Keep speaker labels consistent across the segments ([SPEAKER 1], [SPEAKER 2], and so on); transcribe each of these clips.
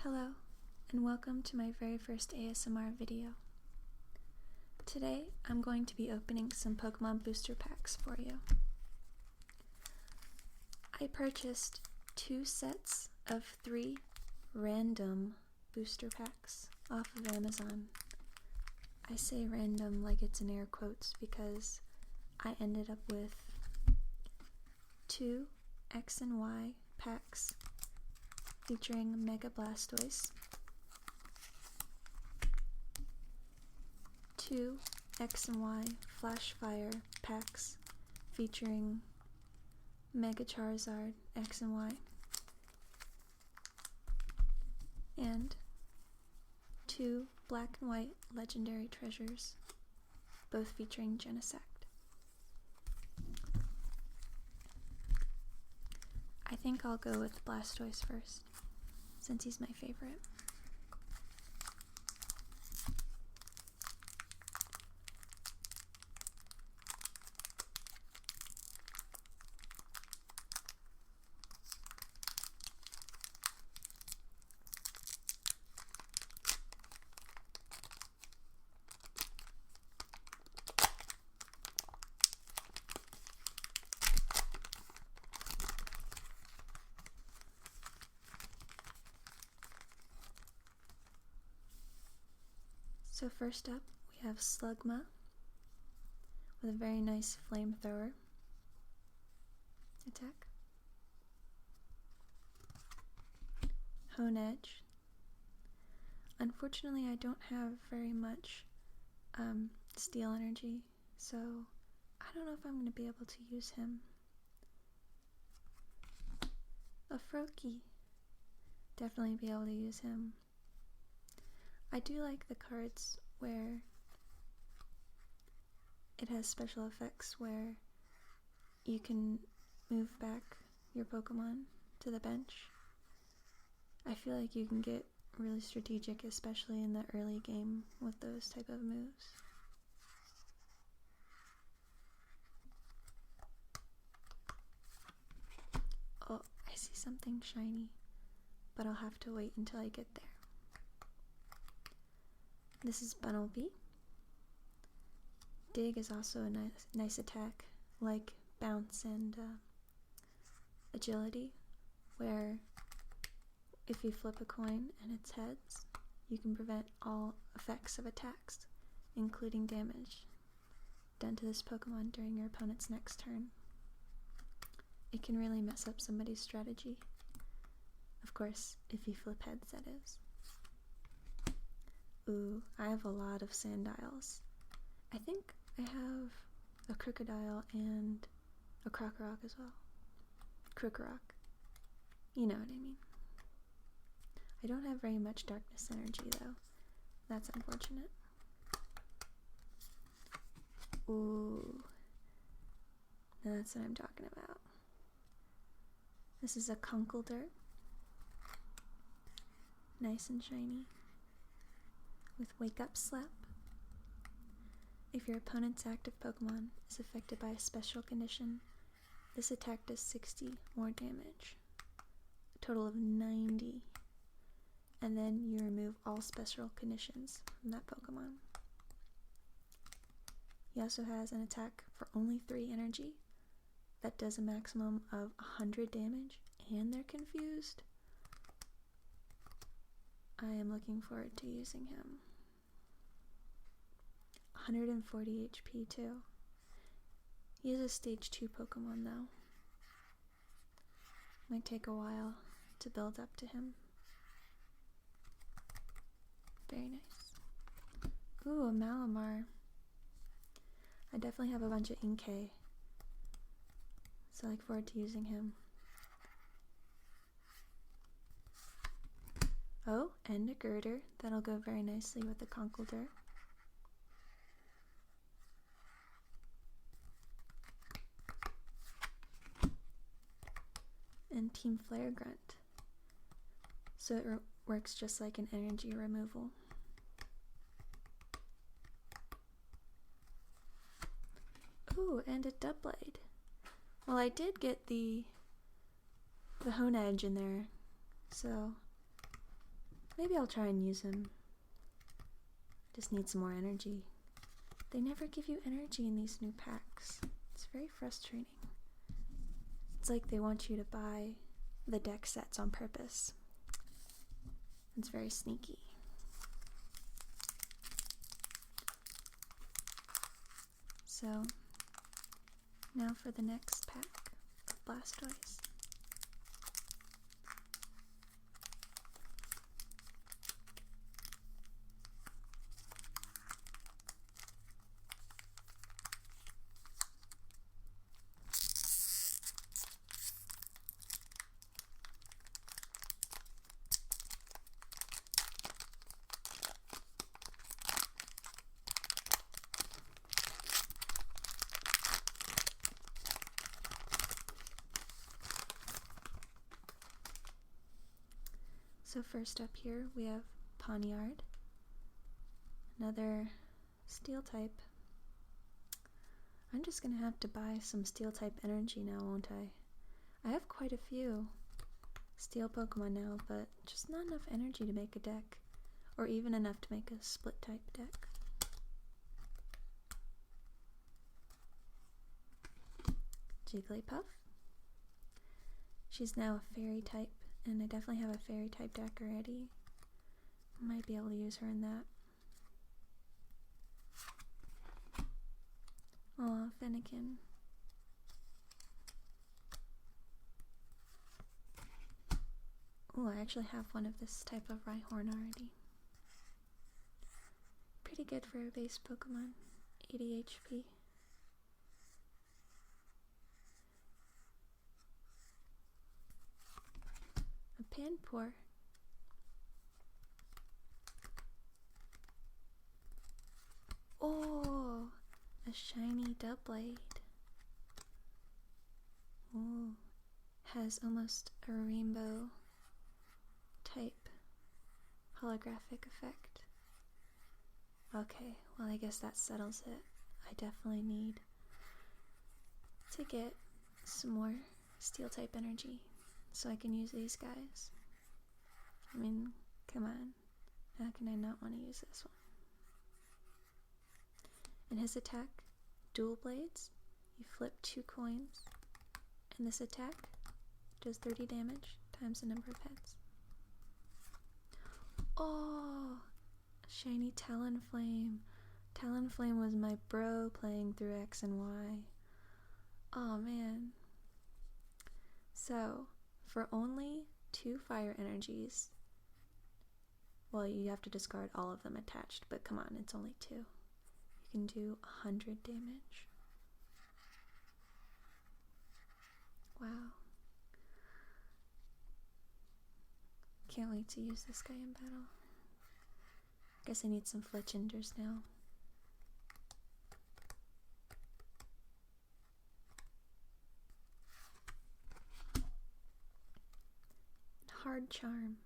[SPEAKER 1] Hello, and welcome to my very first ASMR video. Today, I'm going to be opening some Pokemon booster packs for you. I purchased 2 sets of 3 random booster packs off of Amazon. I say random like it's in air quotes because I ended up with 2 X and Y packs featuring Mega Blastoise, 2 X and Y FlashFire packs featuring Mega Charizard X and Y, and 2 Black and White Legendary Treasures, both featuring Genesect. I think I'll go with Blastoise first, since he's my favorite. So first up, we have Slugma with a very nice flamethrower attack. Honedge. Unfortunately, I don't have very much steel energy, so I don't know if I'm going to be able to use him. A Froakie. Definitely be able to use him. I do like the cards where it has special effects where you can move back your Pokemon to the bench. I feel like you can get really strategic, especially in the early game with those type of moves. Oh, I see something shiny, but I'll have to wait until I get there. This is Bunnelby. Dig is also a nice attack, like Bounce and Agility, where if you flip a coin and it's heads, you can prevent all effects of attacks, including damage done to this Pokemon during your opponent's next turn. It can really mess up somebody's strategy. Of course, if you flip heads, that is. Ooh, I have a lot of Sandiles. I think I have a Crocodile and a Krokorok as well. Krokorok. You know what I mean. I don't have very much darkness energy though. That's unfortunate. Ooh. Now that's what I'm talking about. This is a Crinkle. Nice and shiny. With Wake Up Slap. If your opponent's active Pokemon is affected by a special condition, this attack does 60 more damage. A total of 90. And then you remove all special conditions from that Pokemon. He also has an attack for only 3 energy that does a maximum of 100 damage, and they're confused. I am looking forward to using him. 140 HP too. He is a stage 2 Pokemon though. Might take a while to build up to him. Very nice. Ooh, a Malamar. I definitely have a bunch of Inkay, so I look forward to using him. Oh, and a Girder. That'll go very nicely with the Conkeldurr. And Team Flare Grunt. So it works just like an energy removal. Ooh, and a Doublade. Well, I did get the Honedge in there, so Maybe I'll try and use him. Just need some more energy. They never give you energy in these new packs. It's very frustrating. It's like they want you to buy the deck sets on purpose. It's very sneaky. So, now for the next pack of Blastoise. So first up here we have Pawniard, another steel type. I'm just gonna have to buy some steel type energy now, won't I? I have quite a few steel Pokemon now, but just not enough energy to make a deck, or even enough to make a split type deck. Jigglypuff. She's now a fairy type, and I definitely have a fairy type deck already. Might be able to use her in that. Aw, Fennekin. Oh, I actually have one of this type of Rhyhorn already. Pretty good for a base Pokemon. 80 HP. A Panpour. Oh, a shiny Doublade. Oh, has almost a rainbow type holographic effect. Okay, well I guess that settles it. I definitely need to get some more steel type energy so I can use these guys. I mean, come on. How can I not want to use this one? In his attack, Dual Blades, you flip 2 coins, and this attack does 30 damage times the number of heads. Oh, shiny Talonflame. Talonflame was my bro playing through X and Y. Oh man. So, for only 2 fire energies, well, you have to discard all of them attached, but come on, it's only 2. You can do 100 damage. Wow. Can't wait to use this guy in battle. Guess I need some Fletchinders now. Hard Charm.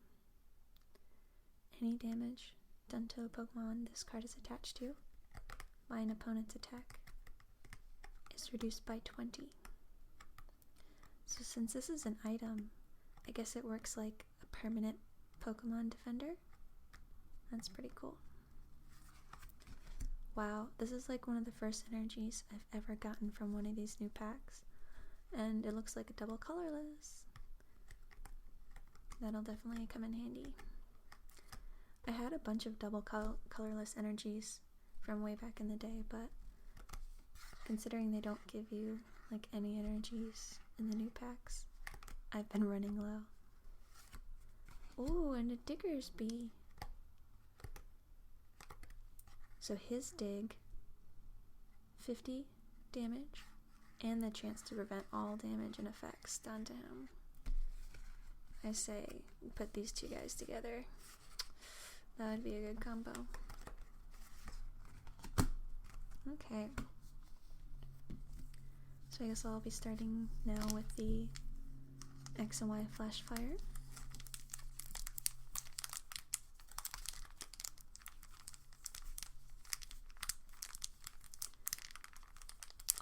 [SPEAKER 1] Any damage done to a Pokemon this card is attached to by an opponent's attack is reduced by 20. So since this is an item, I guess it works like a permanent Pokemon defender. That's pretty cool. Wow, this is like one of the first energies I've ever gotten from one of these new packs. And it looks like a double colorless. That'll definitely come in handy. I had a bunch of double colorless energies from way back in the day, but considering they don't give you like any energies in the new packs, I've been running low. Ooh, and a Diggersby. So his dig, 50 damage, and the chance to prevent all damage and effects done to him. I say, put these two guys together. That would be a good combo. Okay. So I guess I'll be starting now with the XY FlashFire.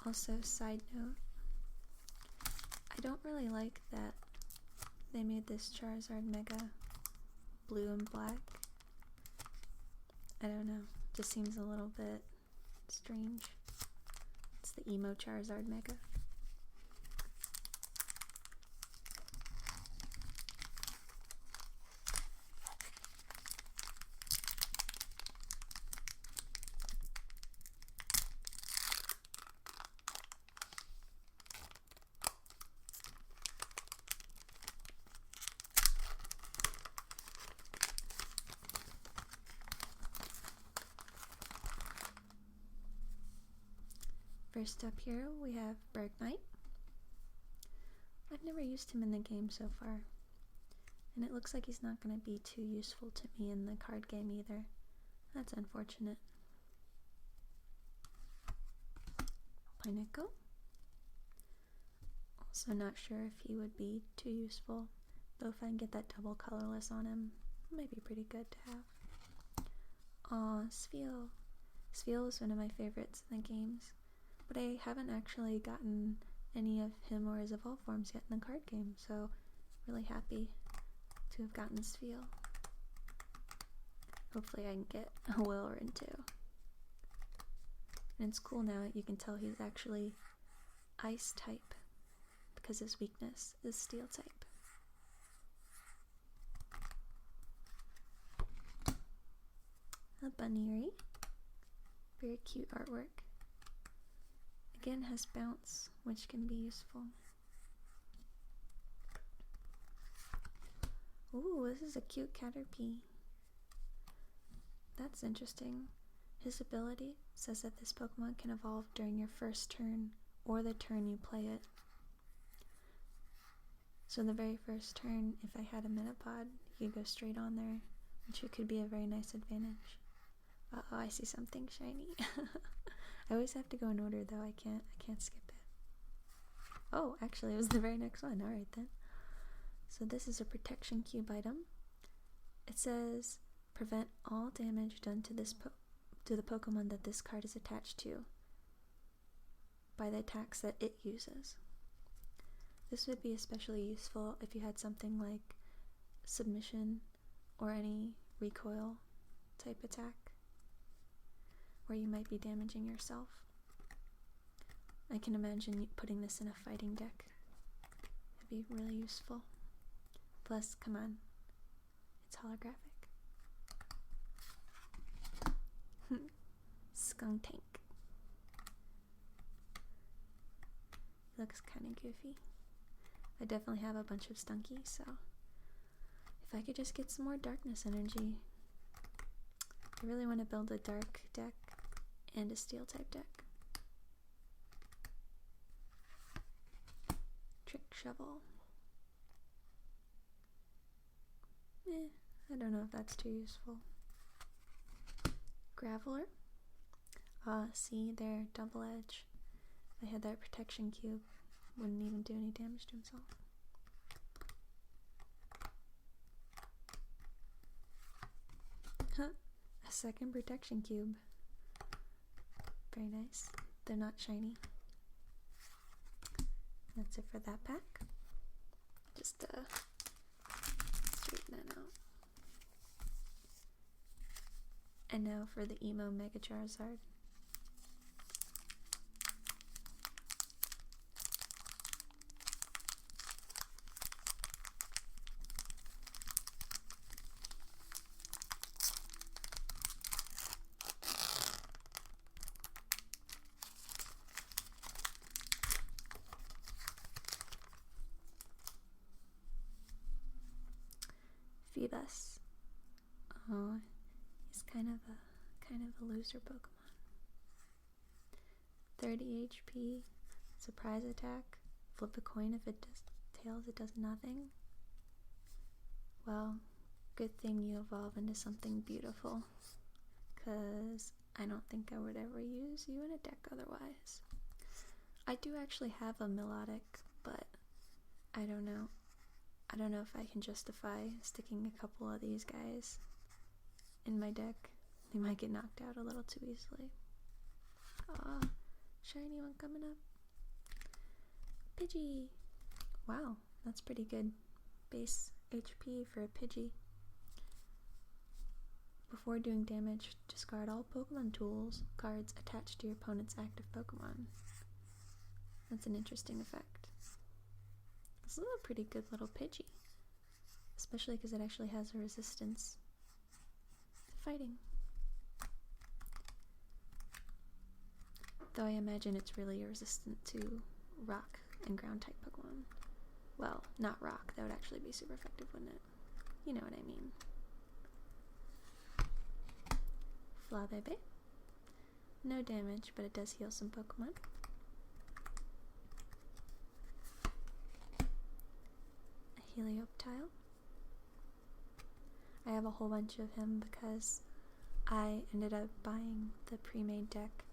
[SPEAKER 1] Also, side note, I don't really like that they made this Charizard Mega blue and black. I don't know, just seems a little bit strange. It's the emo Charizard Mega. First up here we have Bergmite. I've never used him in the game so far, and it looks like he's not going to be too useful to me in the card game either. That's unfortunate. Pineco. Also not sure if he would be too useful, though if I can get that double colorless on him, it might be pretty good to have. Aw, Spheal. Spheal is one of my favorites in the games, but I haven't actually gotten any of him or his evolved forms yet in the card game, so really happy to have gotten Spheal. Hopefully I can get a Wilrin too. And it's cool now that you can tell he's actually ice type because his weakness is steel type. A Bunnery. Very cute artwork. Again has bounce, which can be useful. Ooh, this is a cute Caterpie. That's interesting. His ability says that this Pokemon can evolve during your first turn or the turn you play it. So the very first turn, if I had a Metapod, you could go straight on there, which could be a very nice advantage. Uh-oh, I see something shiny. I always have to go in order though, I can't skip it. Oh, actually it was the very next one. Alright then. So this is a protection cube item. It says prevent all damage done to the Pokemon that this card is attached to by the attacks that it uses. This would be especially useful if you had something like submission or any recoil type attack where you might be damaging yourself. I can imagine putting this in a fighting deck. It'd be really useful. Plus, come on, it's holographic. Skunk Tank. Looks kind of goofy. I definitely have a bunch of Stunkies, so if I could just get some more darkness energy. I really want to build a dark deck and a steel type deck. Trick Shovel. I don't know if that's too useful. Graveler. See, they're double edge. If I had that protection cube, wouldn't even do any damage to himself. Huh, a second protection cube. Very nice. They're not shiny. That's it for that pack. Just straighten that out. And now for the emo Mega Charizard. Phoebus. Oh, he's kind of a loser Pokemon. 30 HP, surprise attack, flip a coin if it does tails, it does nothing. Well, good thing you evolve into something beautiful, cause I don't think I would ever use you in a deck otherwise. I do actually have a Melodic, but I don't know. I don't know if I can justify sticking a couple of these guys in my deck. They might get knocked out a little too easily. Shiny one coming up. Pidgey. Wow, that's pretty good base HP for a Pidgey. Before doing damage, discard all Pokemon tools cards attached to your opponent's active Pokemon. That's an interesting effect. This is a pretty good little Pidgey, especially because it actually has a resistance to fighting. Though I imagine it's really resistant to rock and ground type Pokemon. Well, not rock, that would actually be super effective, wouldn't it? You know what I mean. Flabébé. No damage, but it does heal some Pokemon. A Helioptile. I have a whole bunch of him because I ended up buying the pre-made deck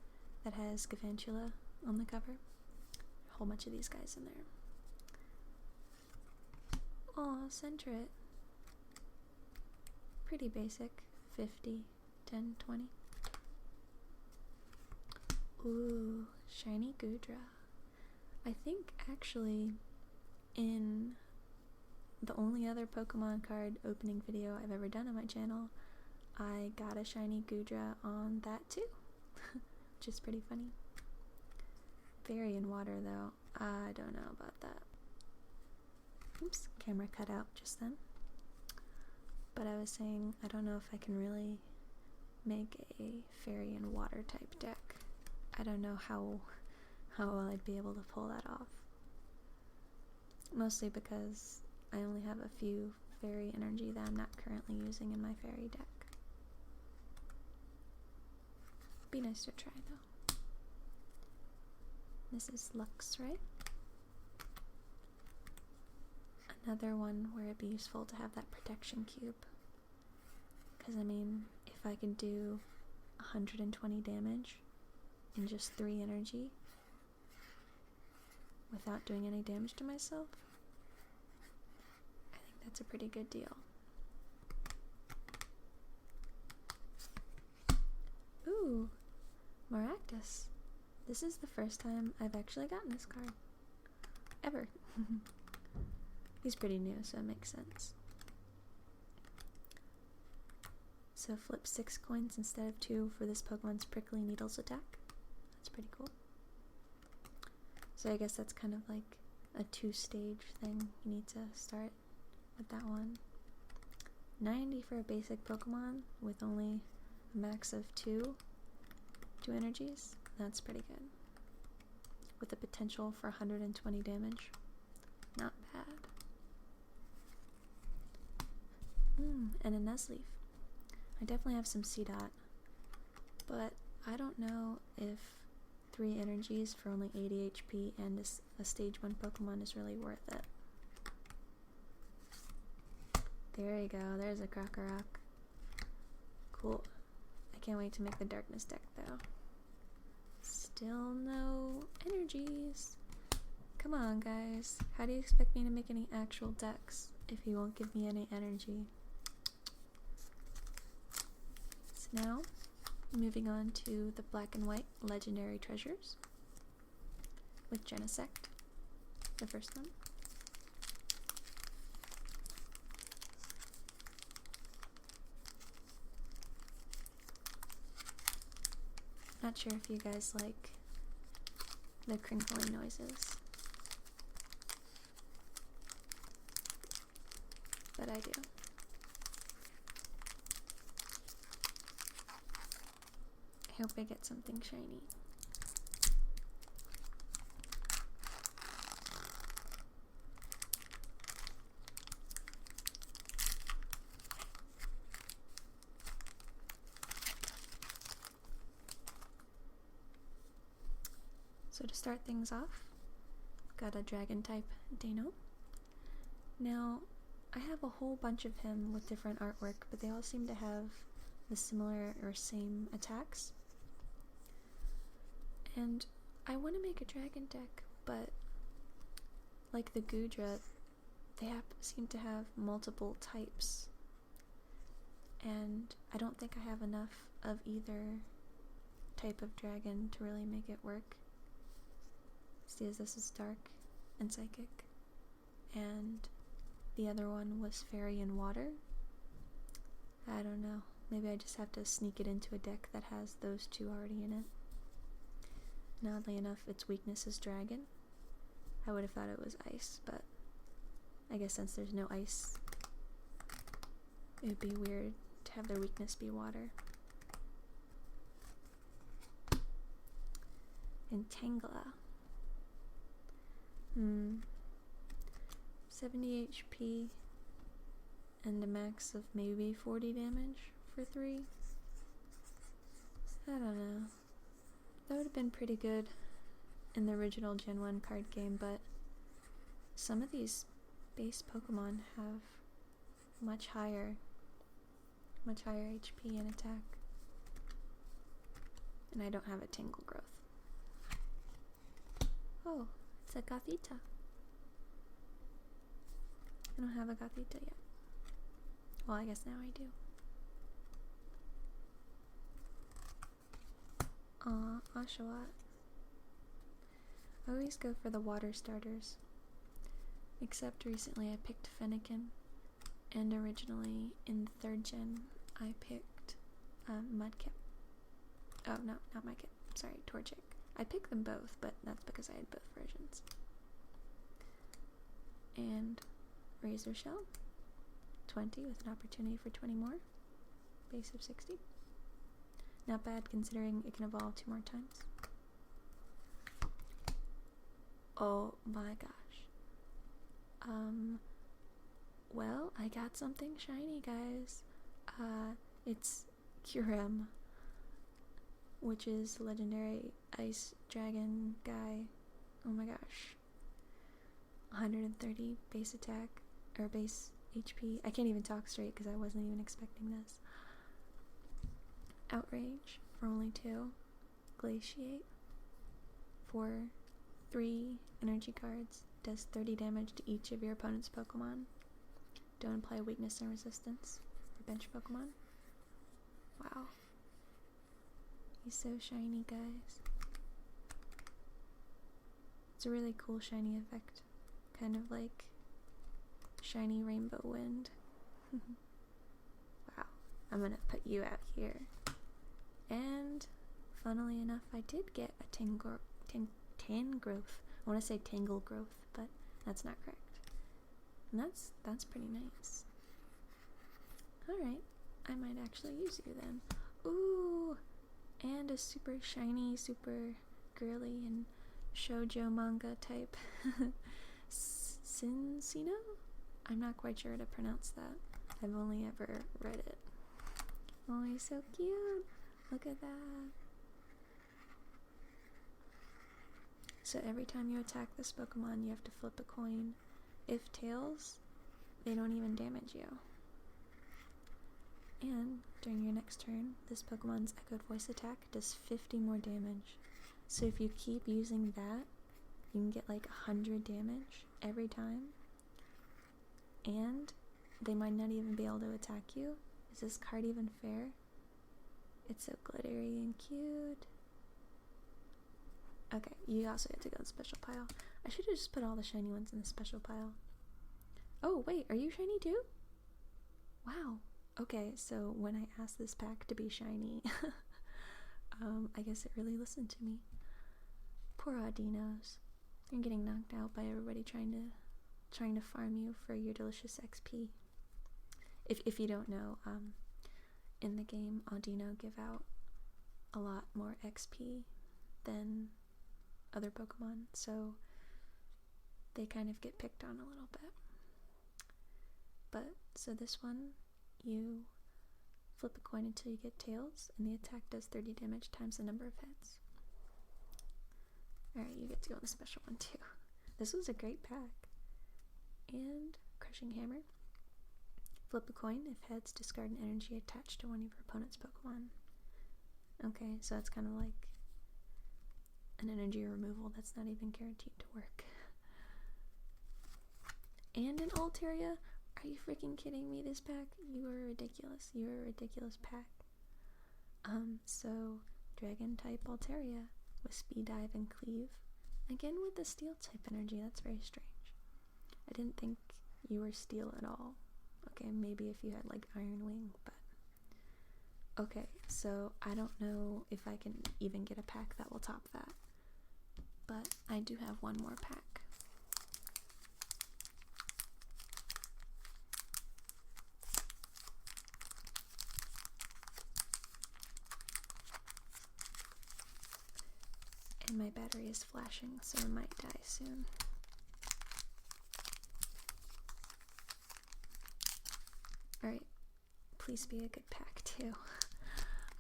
[SPEAKER 1] that has Galvantula on the cover. A whole bunch of these guys in there. Aw, Sentret. Pretty basic. 50, 10, 20. Ooh, shiny Goodra. I think actually in the only other Pokemon card opening video I've ever done on my channel, I got a shiny Goodra on that too. Which is pretty funny. Fairy in water though, I don't know about that. Oops, camera cut out just then. But I was saying, I don't know if I can really make a fairy and water type deck. I don't know how well I'd be able to pull that off. Mostly because I only have a few fairy energy that I'm not currently using in my fairy deck. Be nice to try though. This is Luxray. Another one where it'd be useful to have that protection cube. Because I mean, if I can do 120 damage in just 3 energy without doing any damage to myself, I think that's a pretty good deal. Ooh, Maractus. This is the first time I've actually gotten this card. Ever. He's pretty new, so it makes sense. So flip 6 coins instead of 2 for this Pokemon's Prickly Needles attack. That's pretty cool. So I guess that's kind of like a 2-stage thing. You need to start with that one. 90 for a basic Pokemon with only a max of 2 energies. That's pretty good. With the potential for 120 damage. Not bad. And a Nuzleaf. I definitely have some C-Dot, but I don't know if 3 energies for only 80 HP and a stage 1 Pokemon is really worth it. There you go, there's a Krokorok. Cool. I can't wait to make the Darkness deck though. Still no energies. Come on guys, how do you expect me to make any actual decks if you won't give me any energy? Now, moving on to the Black and White Legendary Treasures with Genesect, the first one. Not sure if you guys like the crinkling noises, but I do. I hope I get something shiny. So to start things off, got a dragon type Dano. Now, I have a whole bunch of him with different artwork, but they all seem to have the similar or same attacks. And I want to make a dragon deck, but like the Goodra, they seem to have multiple types. And I don't think I have enough of either type of dragon to really make it work. See, as this is dark and psychic, and the other one was fairy and water. I don't know. Maybe I just have to sneak it into a deck that has those two already in it. And oddly enough, its weakness is dragon. I would have thought it was ice, but I guess since there's no ice, it would be weird to have their weakness be water. Entangler. 70 HP and a max of maybe 40 damage for 3. I don't know. That would have been pretty good in the original Gen 1 card game, but some of these base Pokemon have much higher HP and attack. And I don't have a Tingle Growth. Oh, it's a Gothita. I don't have a Gothita yet. Well, I guess now I do. Aw, Oshawott. I always go for the water starters. Except recently I picked Fennekin. And originally in the 3rd gen I picked Mudkip. Oh, no, not Mudkip. Sorry, Torchic. I picked them both, but that's because I had both versions. And Razor Shell. 20 with an opportunity for 20 more. Base of 60. Not bad considering it can evolve 2 more times. Oh my gosh. Well, I got something shiny, guys. It's Kyurem, which is legendary ice dragon guy. Oh my gosh. 130 base attack, or base HP. I can't even talk straight because I wasn't even expecting this. Outrage for only 2. Glaciate for 3 energy cards. Does 30 damage to each of your opponent's Pokemon. Don't apply weakness and resistance for bench Pokemon. Wow. He's so shiny, guys. It's a really cool shiny effect. Kind of like shiny rainbow wind. Wow. I'm gonna put you out here. And funnily enough, I did get a Tangrowth. I want to say Tangle Growth, but that's not correct. And that's pretty nice. Alright, I might actually use you then. Ooh! And a super shiny, super girly and shoujo manga type Cincino? I'm not quite sure how to pronounce that. I've only ever read it. Oh, he's so cute! Look at that. So every time you attack this Pokemon, you have to flip a coin. If tails, they don't even damage you. And during your next turn, this Pokemon's echoed voice attack does 50 more damage. So if you keep using that, you can get like 100 damage every time. And they might not even be able to attack you. Is this card even fair? It's so glittery and cute. Okay, you also get to go in the special pile. I should have just put all the shiny ones in the special pile. Oh, wait, are you shiny too? Wow. Okay, so when I asked this pack to be shiny, I guess it really listened to me. Poor Audinos. You're getting knocked out by everybody trying to farm you for your delicious XP. If you don't know, in the game, Audino give out a lot more XP than other Pokemon, so they kind of get picked on a little bit. But, so this one, you flip a coin until you get tails, and the attack does 30 damage times the number of hits. Alright, you get to go on the special one too. This was a great pack. And Crushing Hammer. Flip a coin. If heads, discard an energy attached to one of your opponent's Pokemon. Okay, so that's kind of like an energy removal that's not even guaranteed to work. And an Altaria? Are you freaking kidding me, this pack? You are ridiculous. You are a ridiculous pack. So Dragon type Altaria with Speed Dive and Cleave. Again with the Steel type energy, that's very strange. I didn't think you were Steel at all. Okay, maybe if you had like Iron Wing, but Okay, so I don't know if I can even get a pack that will top that, but I do have one more pack. And my battery is flashing, so it might die soon. Alright, please be a good pack too.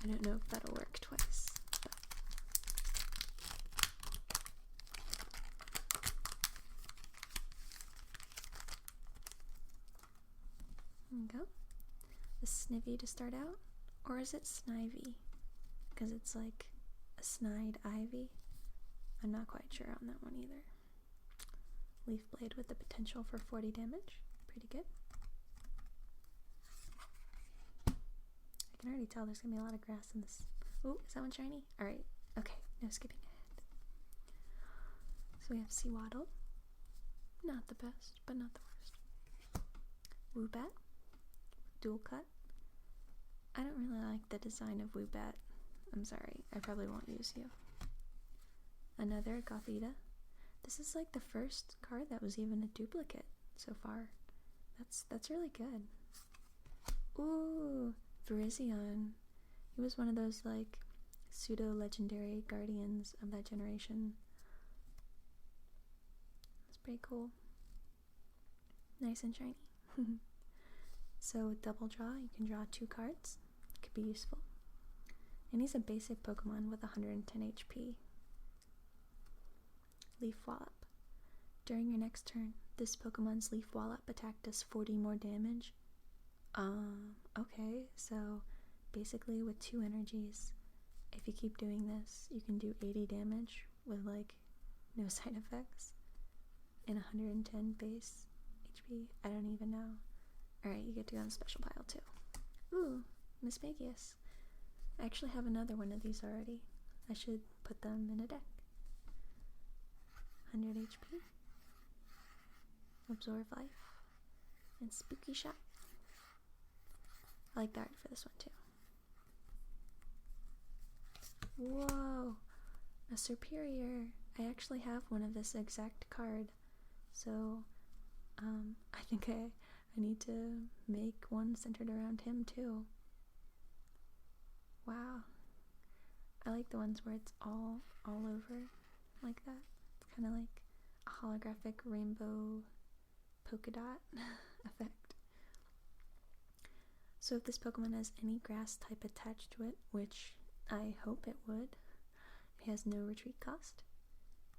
[SPEAKER 1] I don't know if that'll work twice. There we go. The Snivy to start out, or is it Snivy? Because it's like a snide ivy. I'm not quite sure on that one either. Leaf Blade with the potential for 40 damage. Pretty good. I can already tell there's gonna be a lot of grass in this. Oh, is that one shiny? Alright, okay, no skipping ahead. So we have Seawaddle. Not the best, but not the worst. Woobat. Dual cut. I don't really like the design of Woobat. I'm sorry, I probably won't use you. Another Gothita. This is like the first card that was even a duplicate so far. That's really good. Ooh, Virizion. He was one of those like pseudo-legendary guardians of that generation. That's pretty cool. Nice and shiny. So with double draw, you can draw 2 cards. It could be useful. And he's a basic Pokemon with 110 HP. Leaf Wallop. During your next turn, this Pokemon's Leaf Wallop attack does 40 more damage. Okay, so basically with 2 energies, if you keep doing this, you can do 80 damage with like no side effects and 110 base HP. I don't even know. Alright, you get to go on the special pile too. Ooh, Miss Magius. I actually have another one of these already. I should put them in a deck. 100 HP. Absorb Life. And Spooky Shot. I like the art for this one too. Whoa! A Superior. I actually have one of this exact card. So, I think I need to make one centered around him too. Wow. I like the ones where it's all over like that. It's kind of like a holographic rainbow polka dot effect. So if this Pokemon has any grass type attached to it, which I hope it would, it has no retreat cost.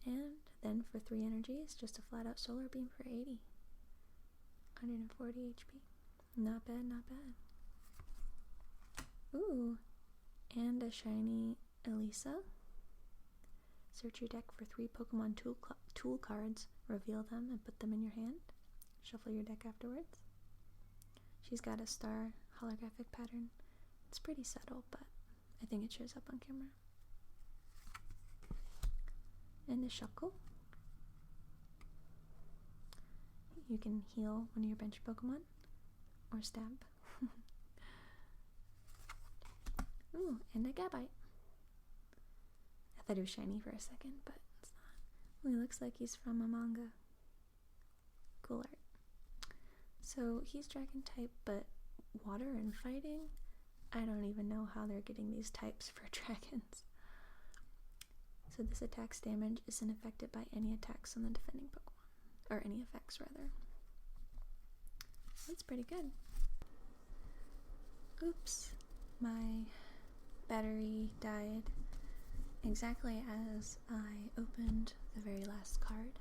[SPEAKER 1] And then for 3 energies, just a flat out Solar Beam for 80. 140 HP. Not bad, not bad. Ooh, and a shiny Elisa. Search your deck for 3 Pokemon tool cards, reveal them, and put them in your hand. Shuffle your deck afterwards. She's got a star holographic pattern. It's pretty subtle, but I think it shows up on camera. And a Shuckle. You can heal one of your bench Pokemon, or stab. Ooh, and a Gabite. I thought it was shiny for a second, but it's not. Ooh, he looks like he's from a manga. Cool art. So he's dragon type, but water and fighting? I don't even know how they're getting these types for dragons. So this attack's damage isn't affected by any attacks on the defending Pokemon. Or any effects, rather. That's pretty good. Oops. My battery died exactly as I opened the very last card.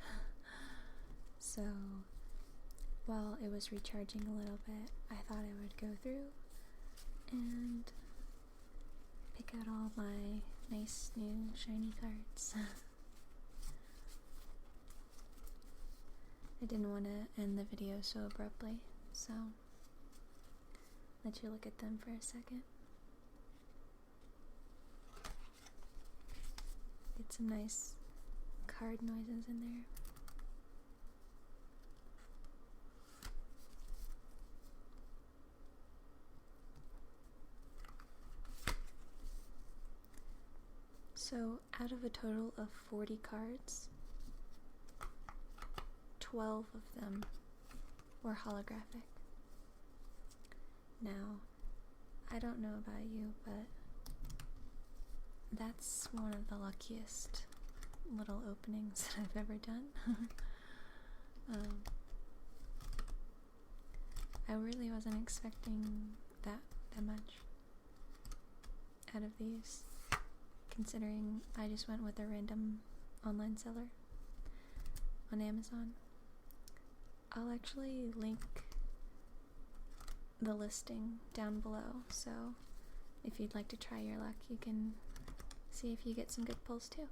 [SPEAKER 1] So while it was recharging a little bit, I thought I would go through and pick out all my nice new shiny cards. I didn't want to end the video so abruptly, so let you look at them for a second. Get some nice card noises in there. So out of a total of 40 cards, 12 of them were holographic. Now, I don't know about you, but that's one of the luckiest little openings that I've ever done. I really wasn't expecting that much out of these, considering I just went with a random online seller on Amazon. I'll actually link the listing down below, so if you'd like to try your luck, you can see if you get some good pulls too.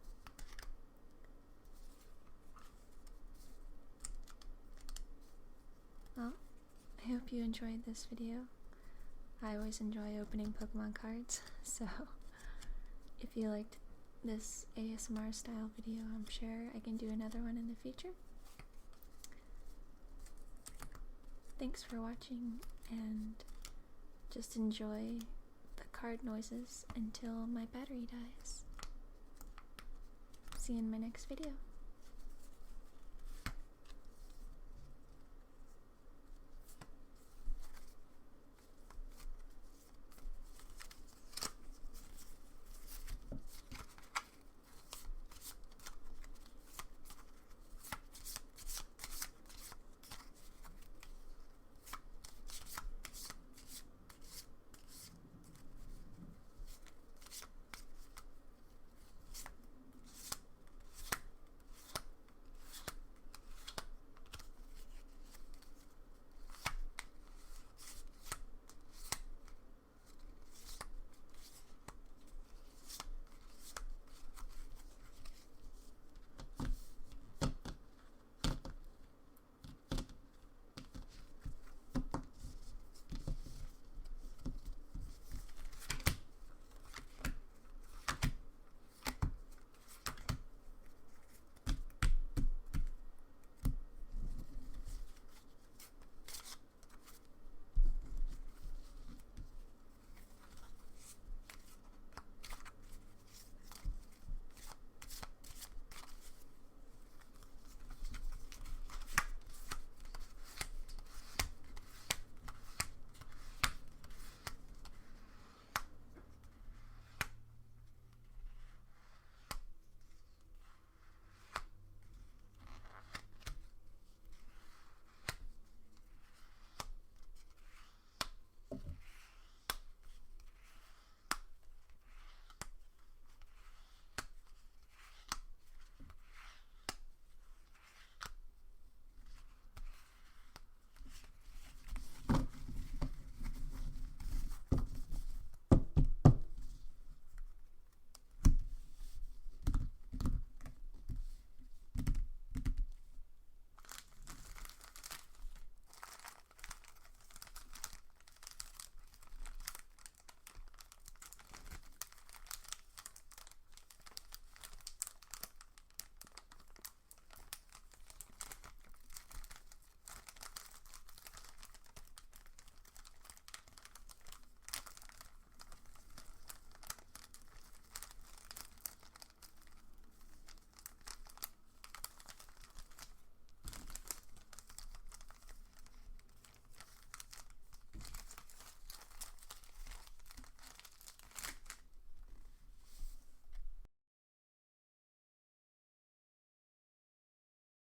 [SPEAKER 1] Well, I hope you enjoyed this video. I always enjoy opening Pokemon cards, so if you liked this ASMR style video, I'm sure I can do another one in the future. Thanks for watching, and just enjoy the card noises until my battery dies. See you in my next video.